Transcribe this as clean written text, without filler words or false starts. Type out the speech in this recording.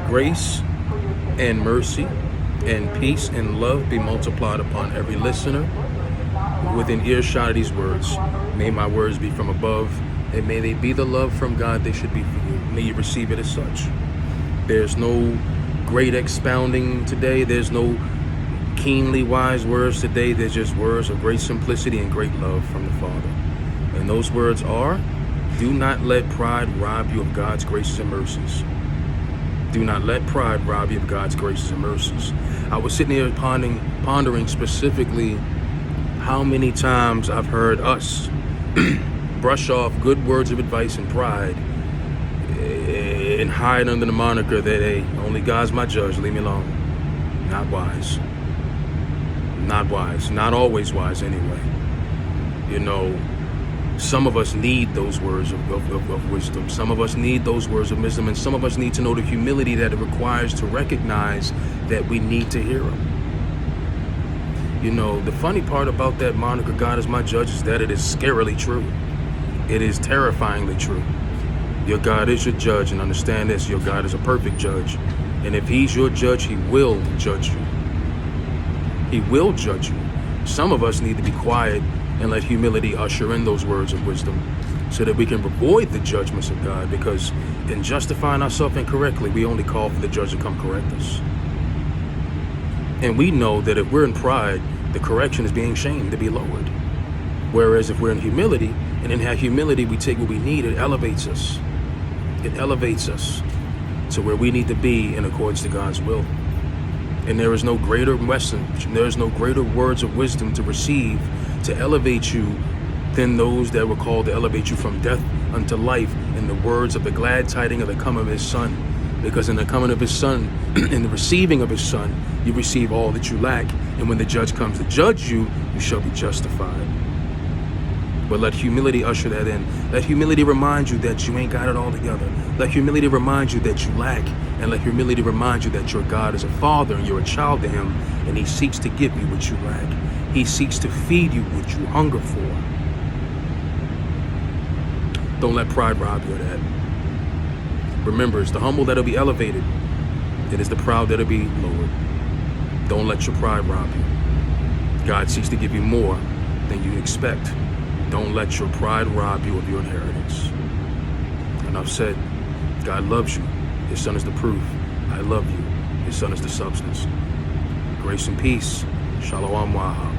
Grace and mercy and peace and love be multiplied upon every listener within earshot of these words. May my words be from above, and may they be the love from God they should be for you. May you receive it as such. There's no great expounding today. There's no keenly wise words today. There's just words of great simplicity and great love from the Father. And those words are, do not let pride rob you of God's graces and mercies. Do not let pride rob you of God's graces and mercies. I was sitting here pondering specifically how many times I've heard us brush off good words of advice and pride and hide under the moniker that, hey, only God's my judge, leave me alone. Not wise. Not wise. Not always wise anyway. You know, some of us need those words of wisdom. Some of us need those words of wisdom, and some of us need to know the humility that it requires to recognize that we need to hear them. You know, the funny part about that moniker, God is my judge, is that it is scarily true. It is terrifyingly true. Your God is your judge, and understand this, your God is a perfect judge. And if he's your judge, he will judge you. He will judge you. Some of us need to be quiet and let humility usher in those words of wisdom so that we can avoid the judgments of God, because in justifying ourselves incorrectly, we only call for the judge to come correct us. And we know that if we're in pride, the correction is being shamed to be lowered. Whereas if we're in humility, and in that humility we take what we need, it elevates us. It elevates us to where we need to be in accordance to God's will. And there is no greater message, there is no greater words of wisdom to receive to elevate you than those that were called to elevate you from death unto life in the words of the glad tidings of the coming of his Son. Because in the coming of his Son, in the receiving of his Son, you receive all that you lack. And when the judge comes to judge you, you shall be justified. But let humility usher that in. Let humility remind you that you ain't got it all together. Let humility remind you that you lack. And let humility remind you that your God is a father and you're a child to him, and he seeks to give you what you lack. He seeks to feed you what you hunger for. Don't let pride rob you of that. Remember, it's the humble that'll be elevated. It is the proud that'll be lowered. Don't let your pride rob you. God seeks to give you more than you expect. Don't let your pride rob you of your inheritance. And I've said, God loves you. His Son is the proof. I love you. His Son is the substance. Grace and peace. Shalom Waha.